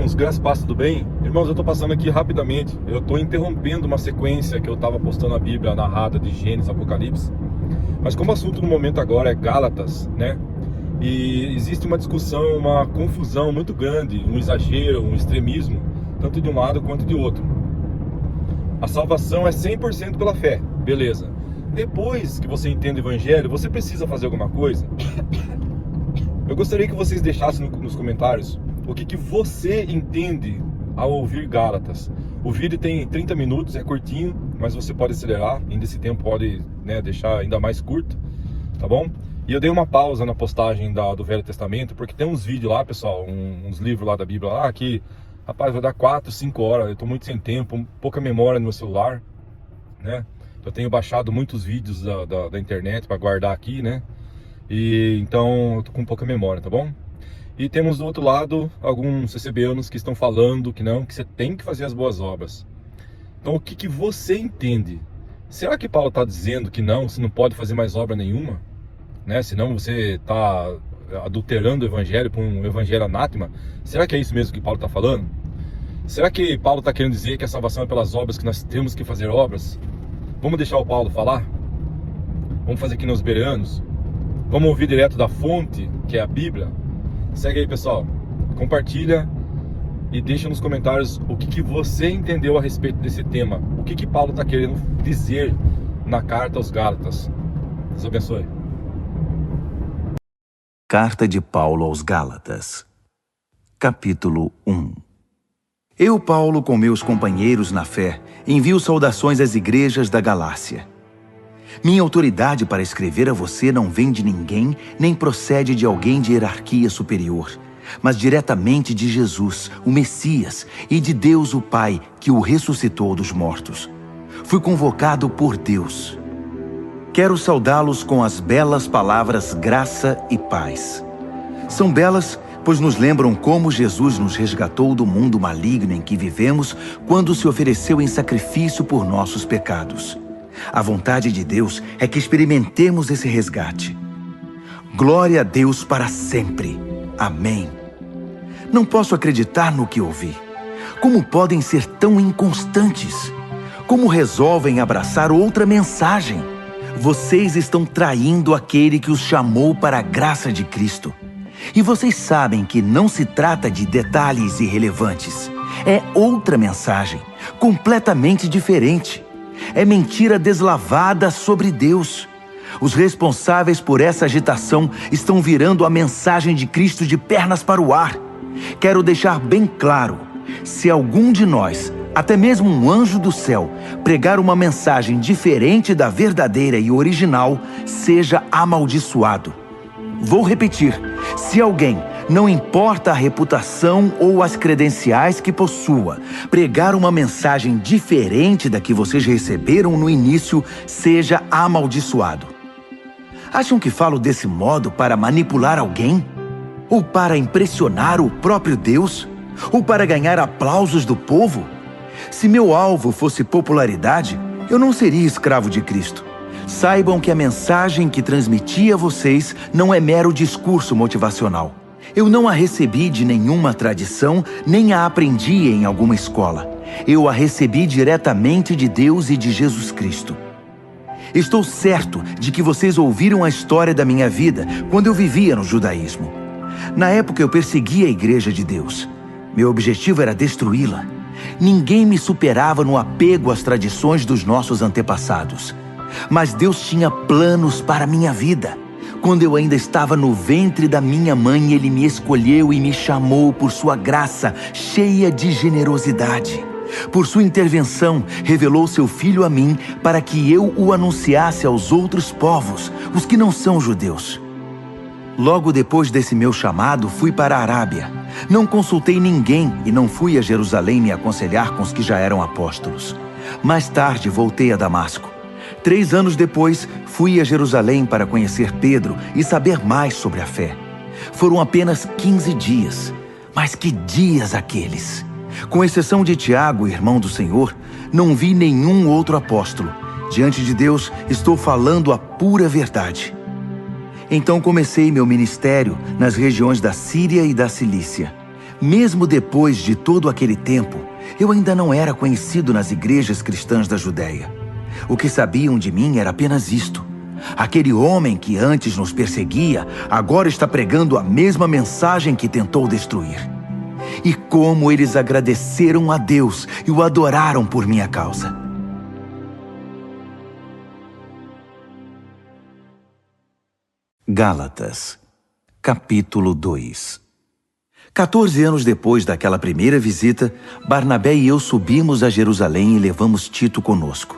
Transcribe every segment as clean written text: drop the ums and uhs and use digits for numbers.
Irmãos, graças a paz, tudo bem? Irmãos, eu estou passando aqui rapidamente. Eu estou interrompendo uma sequência que eu estava postando a Bíblia narrada de Gênesis, Apocalipse. Mas como o assunto no momento agora é Gálatas, né? E existe uma discussão, uma confusão muito grande, um exagero, um extremismo, tanto de um lado quanto de outro. A salvação é 100% pela fé, beleza. Depois que você entende o Evangelho, você precisa fazer alguma coisa? Eu gostaria que vocês deixassem nos comentários o que você entende ao ouvir Gálatas. O vídeo tem 30 minutos, é curtinho, mas você pode acelerar, ainda esse tempo pode, né, deixar ainda mais curto, tá bom? E eu dei uma pausa na postagem do Velho Testamento, porque tem uns vídeos lá, pessoal, uns livros lá da Bíblia lá, que, rapaz, vai dar 4, 5 horas, eu tô muito sem tempo, pouca memória no meu celular, né? Eu tenho baixado muitos vídeos da internet para guardar aqui, né? E então eu tô com pouca memória, tá bom? E temos do outro lado alguns CCBanos que estão falando que não, que você tem que fazer as boas obras. Então o que você entende? Será que Paulo está dizendo que não, você não pode fazer mais obra nenhuma? Né? Senão você está adulterando o evangelho para um evangelho anátema? Será que é isso mesmo que Paulo está falando? Será que Paulo está querendo dizer que a salvação é pelas obras, que nós temos que fazer obras? Vamos deixar o Paulo falar? Vamos fazer aqui nos bereanos? Vamos ouvir direto da fonte, que é a Bíblia? Segue aí, pessoal, compartilha e deixa nos comentários o que você entendeu a respeito desse tema. O que Paulo está querendo dizer na carta aos Gálatas. Deus abençoe. Carta de Paulo aos Gálatas, capítulo 1. Eu, Paulo, com meus companheiros na fé, envio saudações às igrejas da Galácia. Minha autoridade para escrever a você não vem de ninguém, nem procede de alguém de hierarquia superior, mas diretamente de Jesus, o Messias, e de Deus o Pai, que o ressuscitou dos mortos. Fui convocado por Deus. Quero saudá-los com as belas palavras graça e paz. São belas, pois nos lembram como Jesus nos resgatou do mundo maligno em que vivemos quando se ofereceu em sacrifício por nossos pecados. A vontade de Deus é que experimentemos esse resgate. Glória a Deus para sempre. Amém. Não posso acreditar no que ouvi. Como podem ser tão inconstantes? Como resolvem abraçar outra mensagem? Vocês estão traindo aquele que os chamou para a graça de Cristo. E vocês sabem que não se trata de detalhes irrelevantes. É outra mensagem, completamente diferente. É mentira deslavada sobre Deus. Os responsáveis por essa agitação estão virando a mensagem de Cristo de pernas para o ar. Quero deixar bem claro, se algum de nós, até mesmo um anjo do céu, pregar uma mensagem diferente da verdadeira e original, seja amaldiçoado. Vou repetir, se alguém, não importa a reputação ou as credenciais que possua, pregar uma mensagem diferente da que vocês receberam no início, seja amaldiçoado. Acham que falo desse modo para manipular alguém? Ou para impressionar o próprio Deus? Ou para ganhar aplausos do povo? Se meu alvo fosse popularidade, eu não seria escravo de Cristo. Saibam que a mensagem que transmiti a vocês não é mero discurso motivacional. Eu não a recebi de nenhuma tradição, nem a aprendi em alguma escola. Eu a recebi diretamente de Deus e de Jesus Cristo. Estou certo de que vocês ouviram a história da minha vida quando eu vivia no judaísmo. Na época eu perseguia a igreja de Deus. Meu objetivo era destruí-la. Ninguém me superava no apego às tradições dos nossos antepassados. Mas Deus tinha planos para a minha vida. Quando eu ainda estava no ventre da minha mãe, Ele me escolheu e me chamou por sua graça, cheia de generosidade. Por sua intervenção, revelou seu Filho a mim para que eu o anunciasse aos outros povos, os que não são judeus. Logo depois desse meu chamado, fui para a Arábia. Não consultei ninguém e não fui a Jerusalém me aconselhar com os que já eram apóstolos. Mais tarde, voltei a Damasco. 3 anos depois, fui a Jerusalém para conhecer Pedro e saber mais sobre a fé. Foram apenas 15 dias, mas que dias aqueles! Com exceção de Tiago, irmão do Senhor, não vi nenhum outro apóstolo. Diante de Deus, estou falando a pura verdade. Então comecei meu ministério nas regiões da Síria e da Cilícia. Mesmo depois de todo aquele tempo, eu ainda não era conhecido nas igrejas cristãs da Judéia. O que sabiam de mim era apenas isto: aquele homem que antes nos perseguia, agora está pregando a mesma mensagem que tentou destruir. E como eles agradeceram a Deus e o adoraram por minha causa. Gálatas, capítulo 2. 14 anos depois daquela primeira visita, Barnabé e eu subimos a Jerusalém e levamos Tito conosco.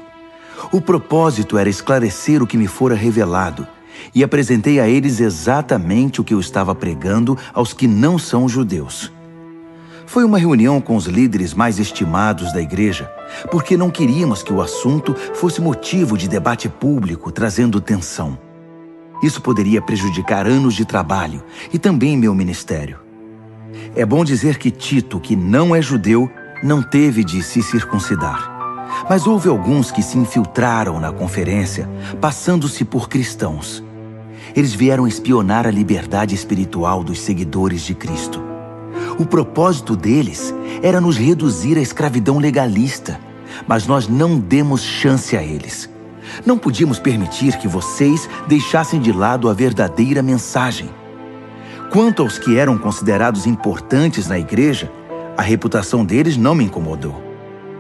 O propósito era esclarecer o que me fora revelado, e apresentei a eles exatamente o que eu estava pregando aos que não são judeus. Foi uma reunião com os líderes mais estimados da igreja, porque não queríamos que o assunto fosse motivo de debate público, trazendo tensão. Isso poderia prejudicar anos de trabalho e também meu ministério. É bom dizer que Tito, que não é judeu, não teve de se circuncidar. Mas houve alguns que se infiltraram na conferência, passando-se por cristãos. Eles vieram espionar a liberdade espiritual dos seguidores de Cristo. O propósito deles era nos reduzir à escravidão legalista, mas nós não demos chance a eles. Não podíamos permitir que vocês deixassem de lado a verdadeira mensagem. Quanto aos que eram considerados importantes na igreja, a reputação deles não me incomodou.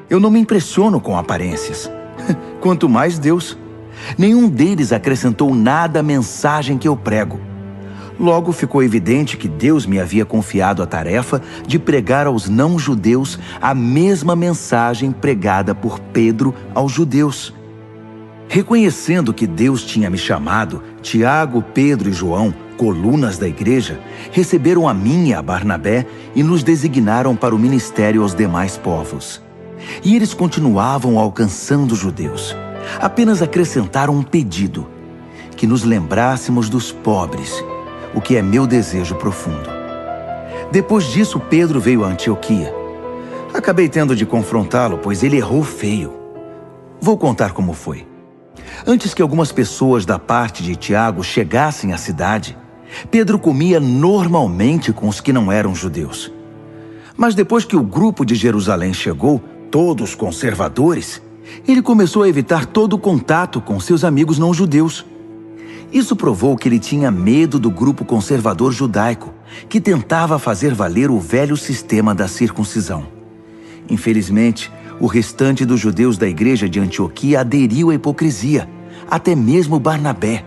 Eu não me impressiono com aparências. Quanto mais Deus. Nenhum deles acrescentou nada à mensagem que eu prego. Logo ficou evidente que Deus me havia confiado a tarefa de pregar aos não-judeus a mesma mensagem pregada por Pedro aos judeus. Reconhecendo que Deus tinha me chamado, Tiago, Pedro e João, colunas da igreja, receberam a mim e a Barnabé e nos designaram para o ministério aos demais povos. E eles continuavam alcançando os judeus. Apenas acrescentaram um pedido: que nos lembrássemos dos pobres, o que é meu desejo profundo. Depois disso, Pedro veio a Antioquia. Acabei tendo de confrontá-lo, pois ele errou feio. Vou contar como foi. Antes que algumas pessoas da parte de Tiago chegassem à cidade, Pedro comia normalmente com os que não eram judeus. Mas depois que o grupo de Jerusalém chegou, todos conservadores, ele começou a evitar todo contato com seus amigos não-judeus. Isso provou que ele tinha medo do grupo conservador judaico, que tentava fazer valer o velho sistema da circuncisão. Infelizmente, o restante dos judeus da igreja de Antioquia aderiu à hipocrisia, até mesmo Barnabé.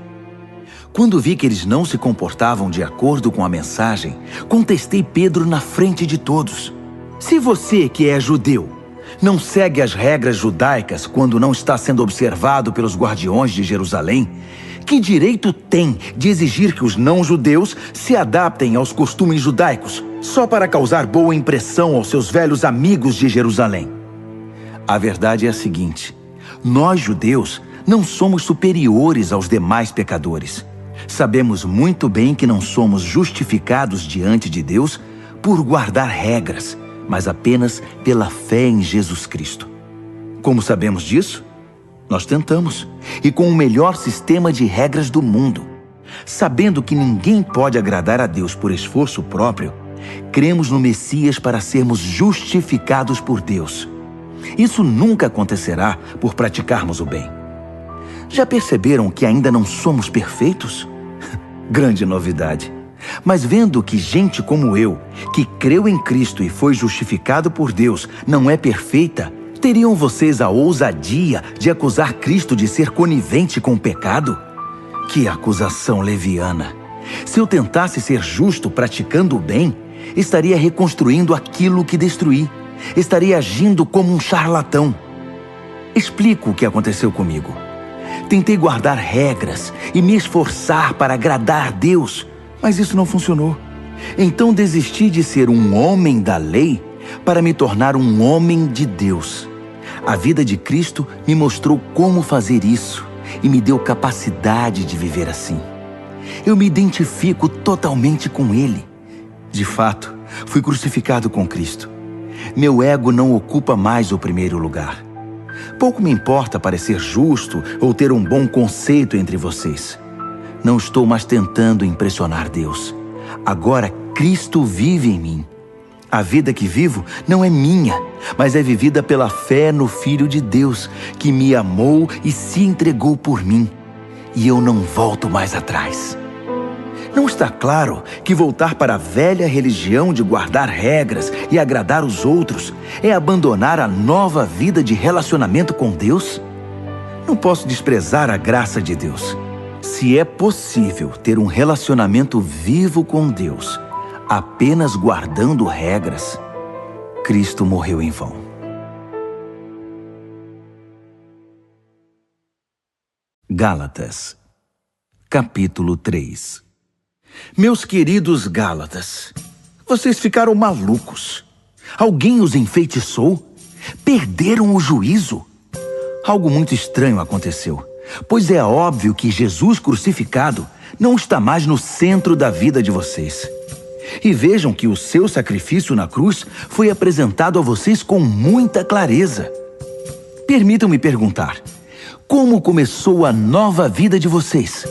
Quando vi que eles não se comportavam de acordo com a mensagem, contestei Pedro na frente de todos. Se você, que é judeu, não segue as regras judaicas quando não está sendo observado pelos guardiões de Jerusalém, que direito tem de exigir que os não-judeus se adaptem aos costumes judaicos, só para causar boa impressão aos seus velhos amigos de Jerusalém? A verdade é a seguinte: nós, judeus, não somos superiores aos demais pecadores. Sabemos muito bem que não somos justificados diante de Deus por guardar regras, mas apenas pela fé em Jesus Cristo. Como sabemos disso? Nós tentamos, e com o melhor sistema de regras do mundo. Sabendo que ninguém pode agradar a Deus por esforço próprio, cremos no Messias para sermos justificados por Deus. Isso nunca acontecerá por praticarmos o bem. Já perceberam que ainda não somos perfeitos? Grande novidade. Mas vendo que gente como eu, que creu em Cristo e foi justificado por Deus, não é perfeita, teriam vocês a ousadia de acusar Cristo de ser conivente com o pecado? Que acusação leviana! Se eu tentasse ser justo praticando o bem, estaria reconstruindo aquilo que destruí. Estaria agindo como um charlatão. Explico o que aconteceu comigo. Tentei guardar regras e me esforçar para agradar a Deus, mas isso não funcionou. Então desisti de ser um homem da lei para me tornar um homem de Deus. A vida de Cristo me mostrou como fazer isso e me deu capacidade de viver assim. Eu me identifico totalmente com Ele. De fato, fui crucificado com Cristo. Meu ego não ocupa mais o primeiro lugar. Pouco me importa parecer justo ou ter um bom conceito entre vocês. Não estou mais tentando impressionar Deus. Agora Cristo vive em mim. A vida que vivo não é minha, mas é vivida pela fé no Filho de Deus, que me amou e se entregou por mim. E eu não volto mais atrás. Não está claro que voltar para a velha religião de guardar regras e agradar os outros é abandonar a nova vida de relacionamento com Deus? Não posso desprezar a graça de Deus. Se é possível ter um relacionamento vivo com Deus, apenas guardando regras, Cristo morreu em vão. Gálatas, capítulo 3. Meus queridos Gálatas, vocês ficaram malucos. Alguém os enfeitiçou? Perderam o juízo? Algo muito estranho aconteceu, pois é óbvio que Jesus crucificado não está mais no centro da vida de vocês. E vejam que o seu sacrifício na cruz foi apresentado a vocês com muita clareza. Permitam-me perguntar, como começou a nova vida de vocês?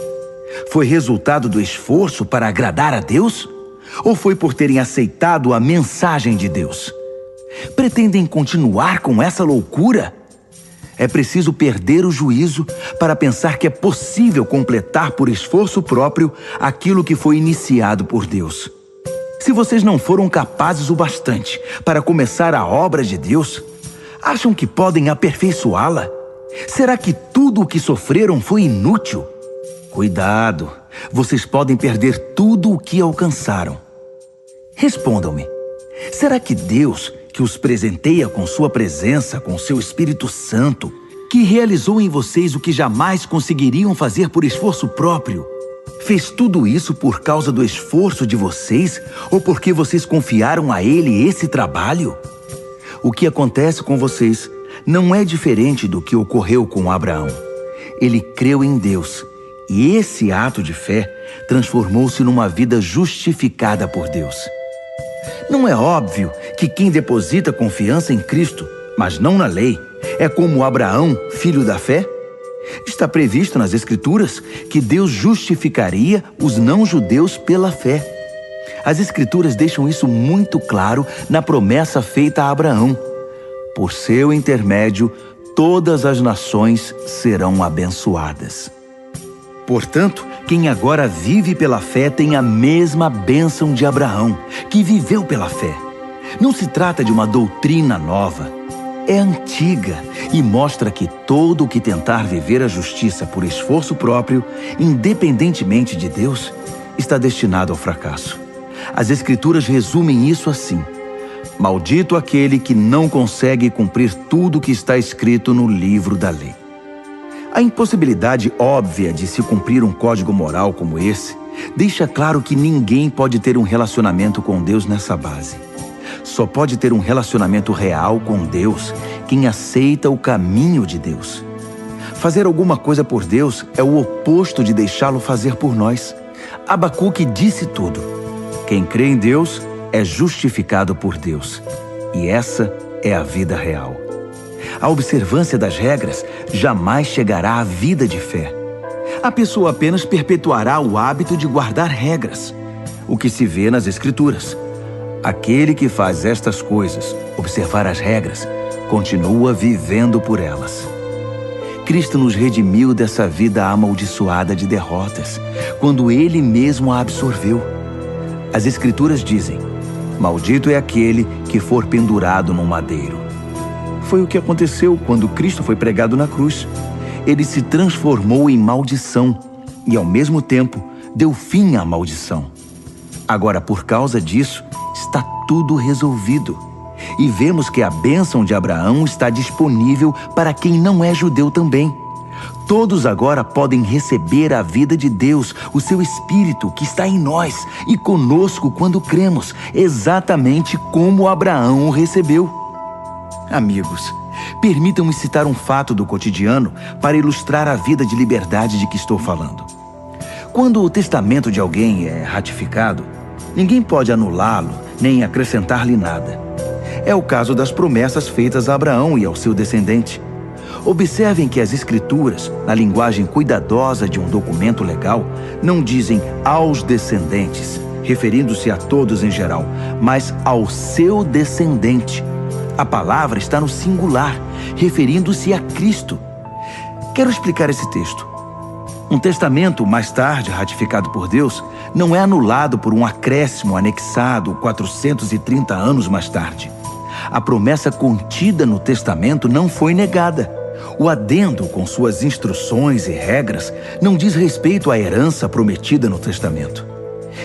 Foi resultado do esforço para agradar a Deus? Ou foi por terem aceitado a mensagem de Deus? Pretendem continuar com essa loucura? É preciso perder o juízo para pensar que é possível completar por esforço próprio aquilo que foi iniciado por Deus. Se vocês não foram capazes o bastante para começar a obra de Deus, acham que podem aperfeiçoá-la? Será que tudo o que sofreram foi inútil? Cuidado, vocês podem perder tudo o que alcançaram. Respondam-me, será que Deus, que os presenteia com sua presença, com seu Espírito Santo, que realizou em vocês o que jamais conseguiriam fazer por esforço próprio, fez tudo isso por causa do esforço de vocês ou porque vocês confiaram a Ele esse trabalho? O que acontece com vocês não é diferente do que ocorreu com Abraão. Ele creu em Deus e esse ato de fé transformou-se numa vida justificada por Deus. Não é óbvio que quem deposita confiança em Cristo, mas não na lei, é como Abraão, filho da fé? Está previsto nas Escrituras que Deus justificaria os não-judeus pela fé. As Escrituras deixam isso muito claro na promessa feita a Abraão. Por seu intermédio, todas as nações serão abençoadas. Portanto, quem agora vive pela fé tem a mesma bênção de Abraão, que viveu pela fé. Não se trata de uma doutrina nova. É antiga e mostra que todo o que tentar viver a justiça por esforço próprio, independentemente de Deus, está destinado ao fracasso. As Escrituras resumem isso assim: maldito aquele que não consegue cumprir tudo o que está escrito no livro da lei. A impossibilidade óbvia de se cumprir um código moral como esse deixa claro que ninguém pode ter um relacionamento com Deus nessa base. Só pode ter um relacionamento real com Deus quem aceita o caminho de Deus. Fazer alguma coisa por Deus é o oposto de deixá-lo fazer por nós. Abacuque disse tudo. Quem crê em Deus é justificado por Deus. E essa é a vida real. A observância das regras jamais chegará à vida de fé. A pessoa apenas perpetuará o hábito de guardar regras, o que se vê nas Escrituras. Aquele que faz estas coisas, observar as regras, continua vivendo por elas. Cristo nos redimiu dessa vida amaldiçoada de derrotas, quando Ele mesmo a absorveu. As Escrituras dizem: maldito é aquele que for pendurado no madeiro. Foi o que aconteceu quando Cristo foi pregado na cruz. Ele se transformou em maldição e, ao mesmo tempo, deu fim à maldição. Agora, por causa disso, está tudo resolvido. E vemos que a bênção de Abraão está disponível para quem não é judeu também. Todos agora podem receber a vida de Deus, o seu Espírito que está em nós e conosco quando cremos, exatamente como Abraão o recebeu. Amigos, permitam-me citar um fato do cotidiano para ilustrar a vida de liberdade de que estou falando. Quando o testamento de alguém é ratificado, ninguém pode anulá-lo nem acrescentar-lhe nada. É o caso das promessas feitas a Abraão e ao seu descendente. Observem que as Escrituras, na linguagem cuidadosa de um documento legal, não dizem aos descendentes, referindo-se a todos em geral, mas ao seu descendente. A palavra está no singular, referindo-se a Cristo. Quero explicar esse texto. Um testamento, mais tarde ratificado por Deus, não é anulado por um acréscimo anexado 430 anos mais tarde. A promessa contida no testamento não foi negada. O adendo, com suas instruções e regras, não diz respeito à herança prometida no testamento.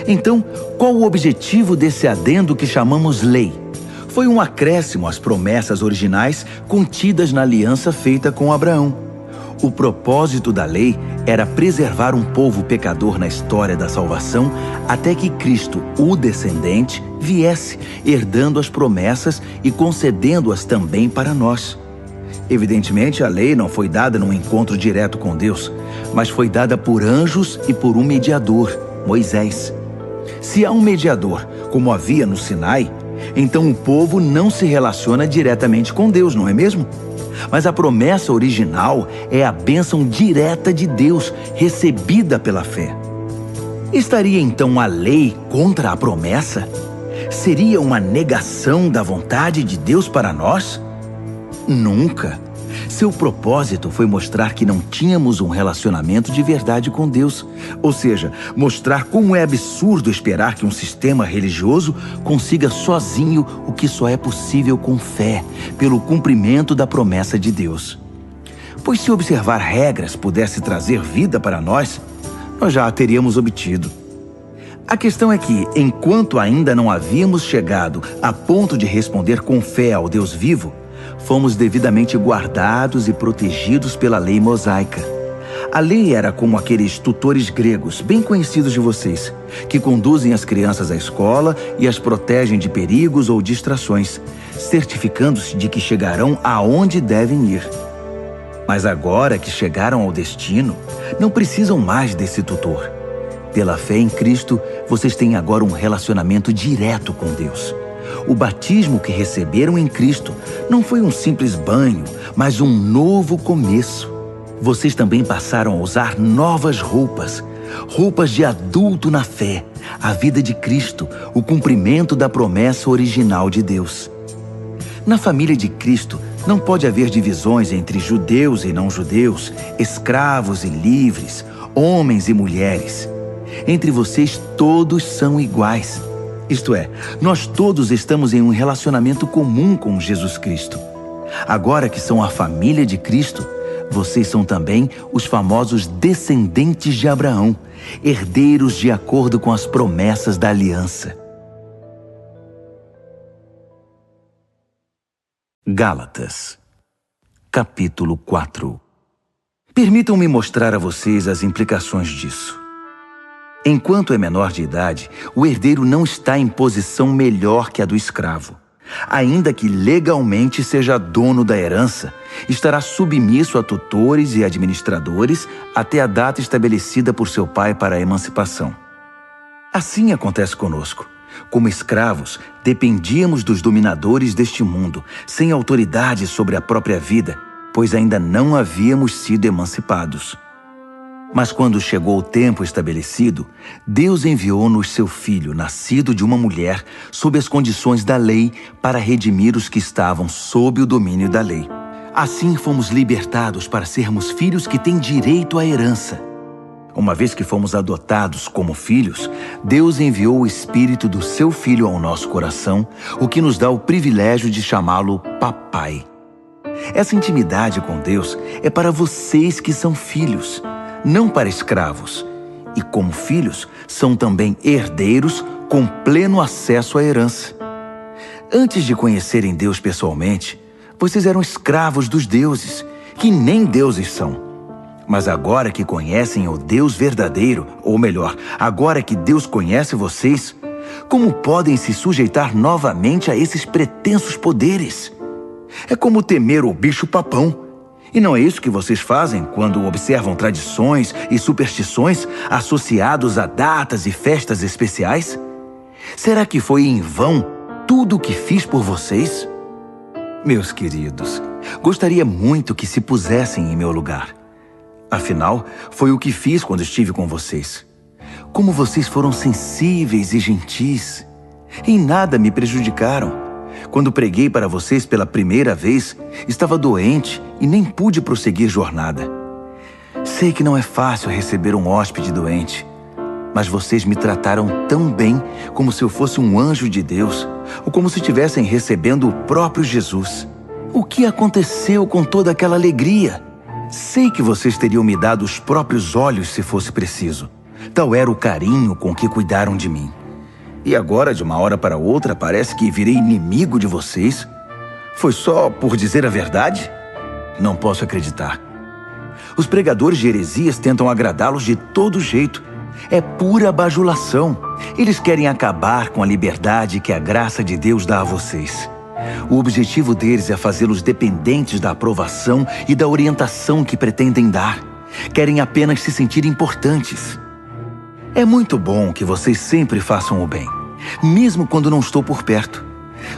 Então, qual o objetivo desse adendo que chamamos lei? Foi um acréscimo às promessas originais contidas na aliança feita com Abraão. O propósito da lei era preservar um povo pecador na história da salvação até que Cristo, o descendente, viesse, herdando as promessas e concedendo-as também para nós. Evidentemente, a lei não foi dada num encontro direto com Deus, mas foi dada por anjos e por um mediador, Moisés. Se há um mediador, como havia no Sinai, então o povo não se relaciona diretamente com Deus, não é mesmo? Mas a promessa original é a bênção direta de Deus, recebida pela fé. Estaria então a lei contra a promessa? Seria uma negação da vontade de Deus para nós? Nunca. Seu propósito foi mostrar que não tínhamos um relacionamento de verdade com Deus. Ou seja, mostrar como é absurdo esperar que um sistema religioso consiga sozinho o que só é possível com fé, pelo cumprimento da promessa de Deus. Pois se observar regras pudesse trazer vida para nós já a teríamos obtido. A questão é que, enquanto ainda não havíamos chegado a ponto de responder com fé ao Deus vivo, fomos devidamente guardados e protegidos pela lei mosaica. A lei era como aqueles tutores gregos, bem conhecidos de vocês, que conduzem as crianças à escola e as protegem de perigos ou distrações, certificando-se de que chegarão aonde devem ir. Mas agora que chegaram ao destino, não precisam mais desse tutor. Pela fé em Cristo, vocês têm agora um relacionamento direto com Deus. O batismo que receberam em Cristo não foi um simples banho, mas um novo começo. Vocês também passaram a usar novas roupas, roupas de adulto na fé, a vida de Cristo, o cumprimento da promessa original de Deus. Na família de Cristo, não pode haver divisões entre judeus e não-judeus, escravos e livres, homens e mulheres. Entre vocês, todos são iguais. Isto é, nós todos estamos em um relacionamento comum com Jesus Cristo. Agora que são a família de Cristo, vocês são também os famosos descendentes de Abraão, herdeiros de acordo com as promessas da aliança. Gálatas, capítulo 4. Permitam-me mostrar a vocês as implicações disso. Enquanto é menor de idade, o herdeiro não está em posição melhor que a do escravo. Ainda que legalmente seja dono da herança, estará submisso a tutores e administradores até a data estabelecida por seu pai para a emancipação. Assim acontece conosco. Como escravos, dependíamos dos dominadores deste mundo, sem autoridade sobre a própria vida, pois ainda não havíamos sido emancipados. Mas quando chegou o tempo estabelecido, Deus enviou-nos seu Filho, nascido de uma mulher, sob as condições da lei, para redimir os que estavam sob o domínio da lei. Assim fomos libertados para sermos filhos que têm direito à herança. Uma vez que fomos adotados como filhos, Deus enviou o Espírito do seu Filho ao nosso coração, o que nos dá o privilégio de chamá-lo Papai. Essa intimidade com Deus é para vocês que são filhos, não para escravos. E como filhos, são também herdeiros com pleno acesso à herança. Antes de conhecerem Deus pessoalmente, vocês eram escravos dos deuses, que nem deuses são. Mas agora que conhecem o Deus verdadeiro, ou melhor, agora que Deus conhece vocês, como podem se sujeitar novamente a esses pretensos poderes? É como temer o bicho-papão. E não é isso que vocês fazem quando observam tradições e superstições associados a datas e festas especiais? Será que foi em vão tudo o que fiz por vocês? Meus queridos, gostaria muito que se pusessem em meu lugar. Afinal, foi o que fiz quando estive com vocês. Como vocês foram sensíveis e gentis. Em nada me prejudicaram. Quando preguei para vocês pela primeira vez, estava doente e nem pude prosseguir jornada. Sei que não é fácil receber um hóspede doente, mas vocês me trataram tão bem como se eu fosse um anjo de Deus, ou como se estivessem recebendo o próprio Jesus. O que aconteceu com toda aquela alegria? Sei que vocês teriam me dado os próprios olhos se fosse preciso. Tal era o carinho com que cuidaram de mim. E agora, de uma hora para outra, parece que virei inimigo de vocês? Foi só por dizer a verdade? Não posso acreditar. Os pregadores de heresias tentam agradá-los de todo jeito. É pura bajulação. Eles querem acabar com a liberdade que a graça de Deus dá a vocês. O objetivo deles é fazê-los dependentes da aprovação e da orientação que pretendem dar. Querem apenas se sentir importantes. É muito bom que vocês sempre façam o bem, mesmo quando não estou por perto.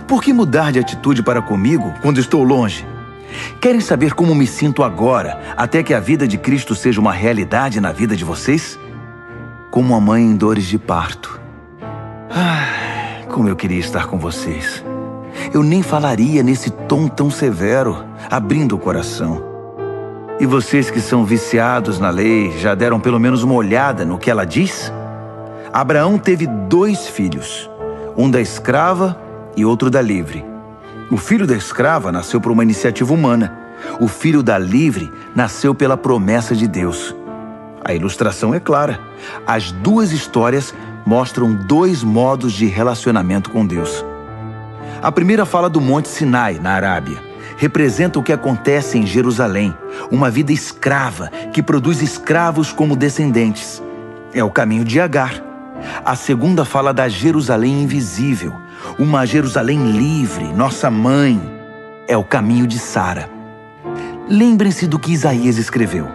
Por que mudar de atitude para comigo quando estou longe? Querem saber como me sinto agora, até que a vida de Cristo seja uma realidade na vida de vocês? Como uma mãe em dores de parto. Como eu queria estar com vocês. Eu nem falaria nesse tom tão severo, abrindo o coração. E vocês que são viciados na lei, já deram pelo menos uma olhada no que ela diz? Abraão teve 2 filhos, um da escrava e outro da livre. O filho da escrava nasceu por uma iniciativa humana. O filho da livre nasceu pela promessa de Deus. A ilustração é clara. As 2 histórias mostram 2 modos de relacionamento com Deus. A primeira fala do Monte Sinai, na Arábia. Representa o que acontece em Jerusalém, uma vida escrava que produz escravos como descendentes. É o caminho de Agar. A segunda fala da Jerusalém invisível, uma Jerusalém livre, nossa mãe. É o caminho de Sara. Lembrem-se do que Isaías escreveu.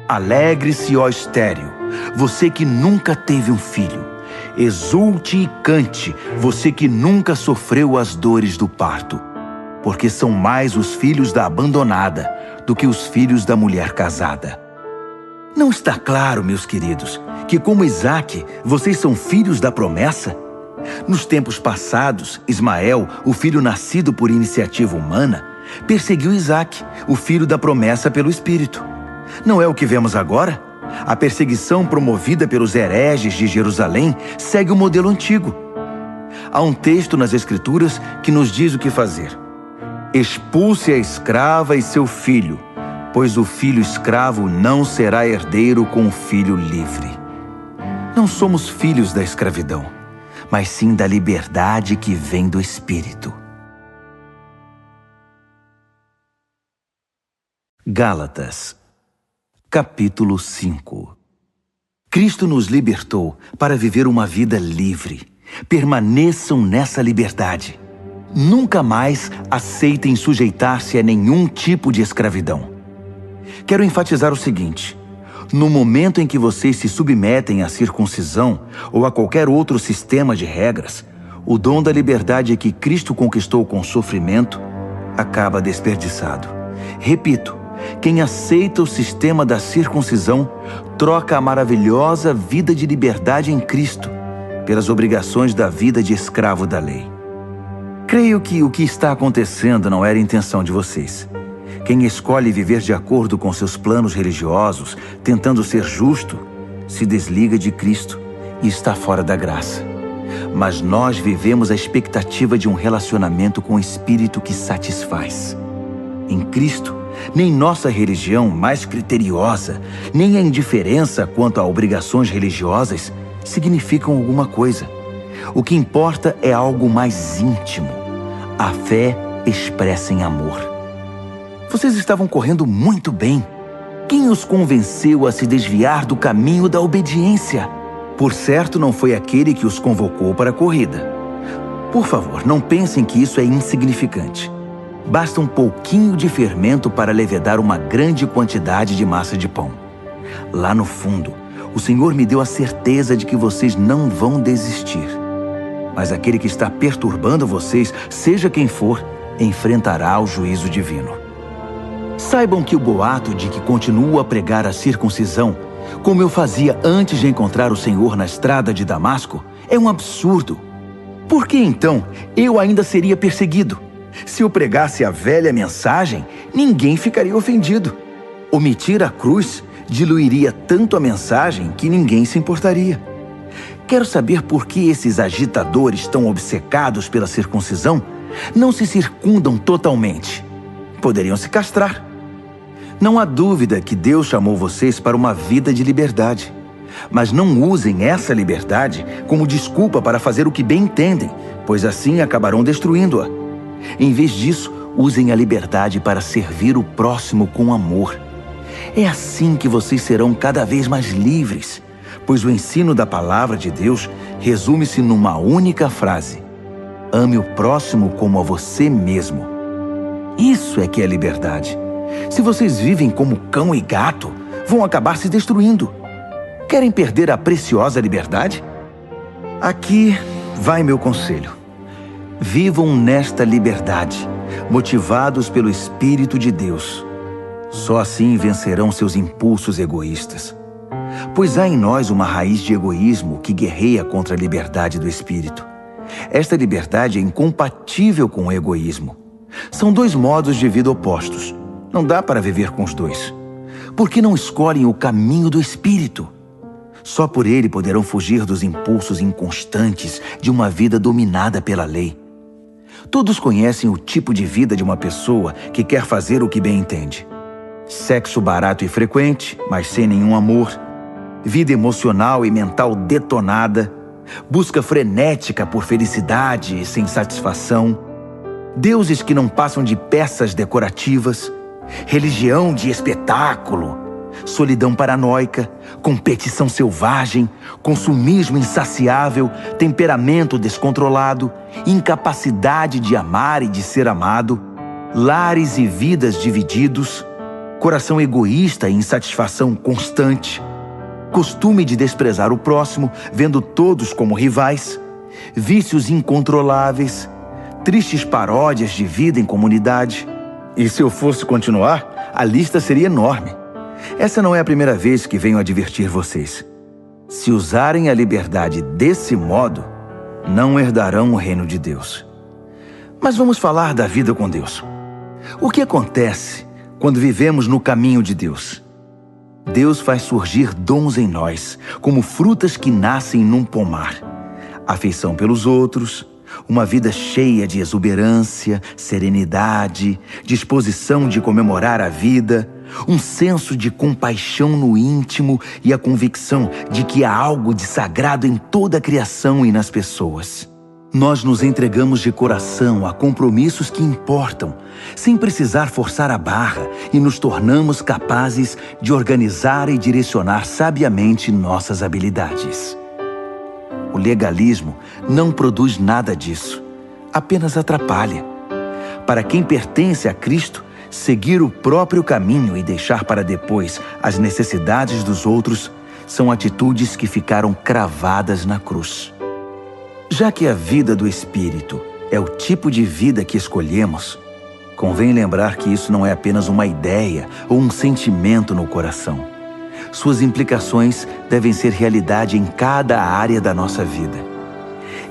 Alegre-se, ó estéril, você que nunca teve um filho. Exulte e cante, você que nunca sofreu as dores do parto. Porque são mais os filhos da abandonada do que os filhos da mulher casada. Não está claro, meus queridos, que como Isaque, vocês são filhos da promessa? Nos tempos passados, Ismael, o filho nascido por iniciativa humana, perseguiu Isaque, o filho da promessa pelo Espírito. Não é o que vemos agora? A perseguição promovida pelos hereges de Jerusalém segue o modelo antigo. Há um texto nas Escrituras que nos diz o que fazer. Expulse a escrava e seu filho, pois o filho escravo não será herdeiro com o filho livre. Não somos filhos da escravidão, mas sim da liberdade que vem do Espírito. Gálatas, capítulo 5. Cristo nos libertou para viver uma vida livre. Permaneçam nessa liberdade. Nunca mais aceitem sujeitar-se a nenhum tipo de escravidão. Quero enfatizar o seguinte: no momento em que vocês se submetem à circuncisão ou a qualquer outro sistema de regras, o dom da liberdade que Cristo conquistou com sofrimento acaba desperdiçado. Repito, quem aceita o sistema da circuncisão troca a maravilhosa vida de liberdade em Cristo pelas obrigações da vida de escravo da lei. Creio que o que está acontecendo não era a intenção de vocês. Quem escolhe viver de acordo com seus planos religiosos, tentando ser justo, se desliga de Cristo e está fora da graça. Mas nós vivemos a expectativa de um relacionamento com o Espírito que satisfaz. Em Cristo, nem nossa religião mais criteriosa, nem a indiferença quanto a obrigações religiosas significam alguma coisa. O que importa é algo mais íntimo. A fé expressa em amor. Vocês estavam correndo muito bem. Quem os convenceu a se desviar do caminho da obediência? Por certo, não foi aquele que os convocou para a corrida. Por favor, não pensem que isso é insignificante. Basta um pouquinho de fermento para levedar uma grande quantidade de massa de pão. Lá no fundo, o Senhor me deu a certeza de que vocês não vão desistir. Mas aquele que está perturbando vocês, seja quem for, enfrentará o juízo divino. Saibam que o boato de que continuo a pregar a circuncisão como eu fazia antes de encontrar o Senhor na estrada de Damasco, é um absurdo. Por que então eu ainda seria perseguido? Se eu pregasse a velha mensagem, ninguém ficaria ofendido. Omitir a cruz diluiria tanto a mensagem que ninguém se importaria. Quero saber por que esses agitadores tão obcecados pela circuncisão não se circundam totalmente. Poderiam se castrar. Não há dúvida que Deus chamou vocês para uma vida de liberdade. Mas não usem essa liberdade como desculpa para fazer o que bem entendem, pois assim acabarão destruindo-a. Em vez disso, usem a liberdade para servir o próximo com amor. É assim que vocês serão cada vez mais livres, pois o ensino da palavra de Deus resume-se numa única frase: ame o próximo como a você mesmo. Isso é que é liberdade. Se vocês vivem como cão e gato, vão acabar se destruindo. Querem perder a preciosa liberdade? Aqui vai meu conselho. Vivam nesta liberdade, motivados pelo Espírito de Deus. Só assim vencerão seus impulsos egoístas. Pois há em nós uma raiz de egoísmo que guerreia contra a liberdade do Espírito. Esta liberdade é incompatível com o egoísmo. São dois modos de vida opostos. Não dá para viver com os dois. Por que não escolhem o caminho do Espírito? Só por ele poderão fugir dos impulsos inconstantes de uma vida dominada pela lei. Todos conhecem o tipo de vida de uma pessoa que quer fazer o que bem entende. Sexo barato e frequente, mas sem nenhum amor. Vida emocional e mental detonada. Busca frenética por felicidade e sem satisfação. Deuses que não passam de peças decorativas. Religião de espetáculo. Solidão paranoica, competição selvagem, consumismo insaciável, temperamento descontrolado, incapacidade de amar e de ser amado, lares e vidas divididos, coração egoísta e insatisfação constante, costume de desprezar o próximo, vendo todos como rivais, vícios incontroláveis, tristes paródias de vida em comunidade. E se eu fosse continuar, a lista seria enorme. Essa não é a primeira vez que venho advertir vocês. Se usarem a liberdade desse modo, não herdarão o reino de Deus. Mas vamos falar da vida com Deus. O que acontece quando vivemos no caminho de Deus? Deus faz surgir dons em nós, como frutas que nascem num pomar. Afeição pelos outros, uma vida cheia de exuberância, serenidade, disposição de comemorar a vida, um senso de compaixão no íntimo e a convicção de que há algo de sagrado em toda a criação e nas pessoas. Nós nos entregamos de coração a compromissos que importam, sem precisar forçar a barra, e nos tornamos capazes de organizar e direcionar sabiamente nossas habilidades. O legalismo não produz nada disso, apenas atrapalha. Para quem pertence a Cristo, seguir o próprio caminho e deixar para depois as necessidades dos outros são atitudes que ficaram cravadas na cruz. Já que a vida do Espírito é o tipo de vida que escolhemos, convém lembrar que isso não é apenas uma ideia ou um sentimento no coração. Suas implicações devem ser realidade em cada área da nossa vida.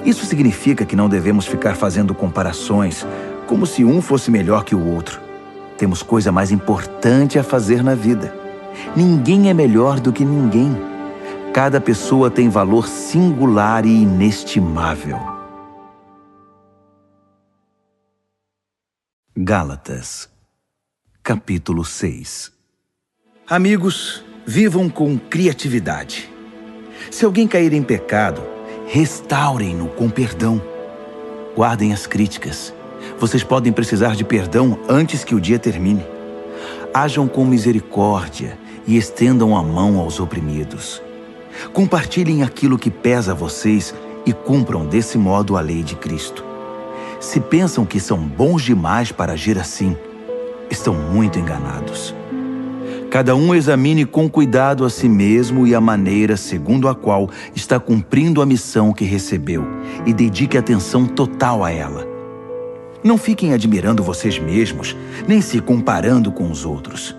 Isso significa que não devemos ficar fazendo comparações como se um fosse melhor que o outro. Temos coisa mais importante a fazer na vida. Ninguém é melhor do que ninguém. Cada pessoa tem valor singular e inestimável. Gálatas, capítulo 6. Amigos, vivam com criatividade. Se alguém cair em pecado, restaurem-no com perdão. Guardem as críticas. Vocês podem precisar de perdão antes que o dia termine. Ajam com misericórdia e estendam a mão aos oprimidos. Compartilhem aquilo que pesa a vocês e cumpram desse modo a lei de Cristo. Se pensam que são bons demais para agir assim, estão muito enganados. Cada um examine com cuidado a si mesmo e a maneira segundo a qual está cumprindo a missão que recebeu e dedique atenção total a ela. Não fiquem admirando vocês mesmos, nem se comparando com os outros.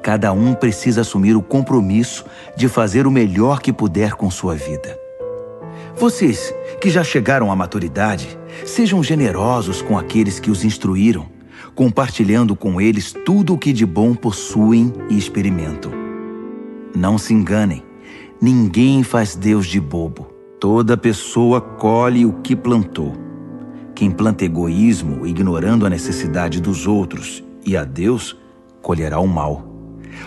Cada um precisa assumir o compromisso de fazer o melhor que puder com sua vida. Vocês que já chegaram à maturidade, sejam generosos com aqueles que os instruíram, compartilhando com eles tudo o que de bom possuem e experimentam. Não se enganem, ninguém faz Deus de bobo. Toda pessoa colhe o que plantou. Quem planta egoísmo, ignorando a necessidade dos outros e a Deus, colherá o mal.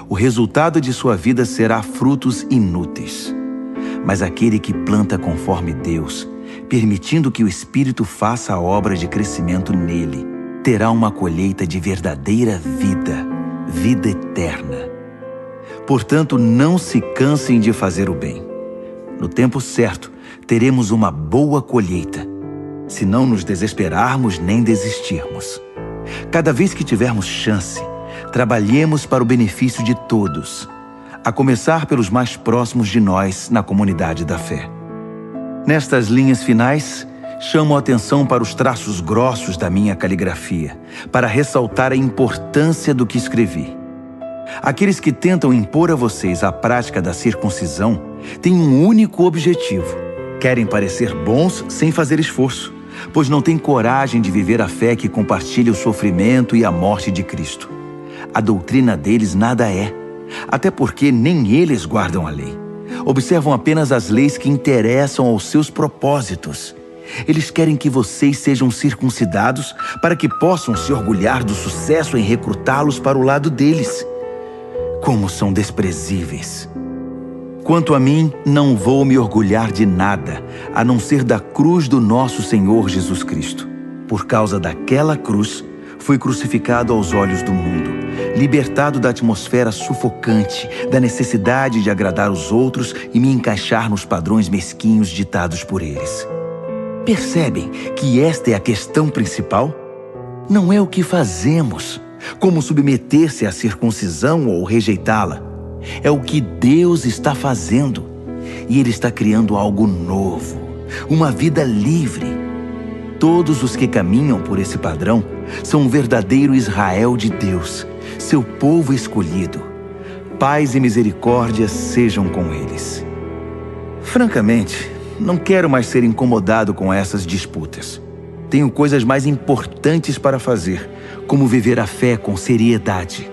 O resultado de sua vida será frutos inúteis. Mas aquele que planta conforme Deus, permitindo que o Espírito faça a obra de crescimento nele, terá uma colheita de verdadeira vida, vida eterna. Portanto, não se cansem de fazer o bem. No tempo certo, teremos uma boa colheita, se não nos desesperarmos nem desistirmos. Cada vez que tivermos chance, trabalhemos para o benefício de todos, a começar pelos mais próximos de nós na comunidade da fé. Nestas linhas finais, chamo a atenção para os traços grossos da minha caligrafia, para ressaltar a importância do que escrevi. Aqueles que tentam impor a vocês a prática da circuncisão têm um único objetivo: querem parecer bons sem fazer esforço, pois não têm coragem de viver a fé que compartilha o sofrimento e a morte de Cristo. A doutrina deles nada é, até porque nem eles guardam a lei. Observam apenas as leis que interessam aos seus propósitos. Eles querem que vocês sejam circuncidados para que possam se orgulhar do sucesso em recrutá-los para o lado deles. Como são desprezíveis! Quanto a mim, não vou me orgulhar de nada, a não ser da cruz do nosso Senhor Jesus Cristo. Por causa daquela cruz, fui crucificado aos olhos do mundo, libertado da atmosfera sufocante, da necessidade de agradar os outros e me encaixar nos padrões mesquinhos ditados por eles. Percebem que esta é a questão principal? Não é o que fazemos, como submeter-se à circuncisão ou rejeitá-la. É o que Deus está fazendo. E Ele está criando algo novo, uma vida livre. Todos os que caminham por esse padrão são um verdadeiro Israel de Deus, seu povo escolhido. Paz e misericórdia sejam com eles. Francamente, não quero mais ser incomodado com essas disputas. Tenho coisas mais importantes para fazer, como viver a fé com seriedade.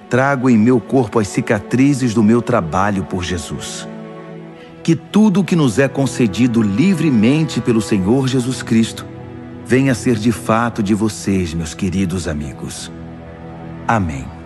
Trago em meu corpo as cicatrizes do meu trabalho por Jesus. Que tudo o que nos é concedido livremente pelo Senhor Jesus Cristo venha a ser de fato de vocês, meus queridos amigos. Amém.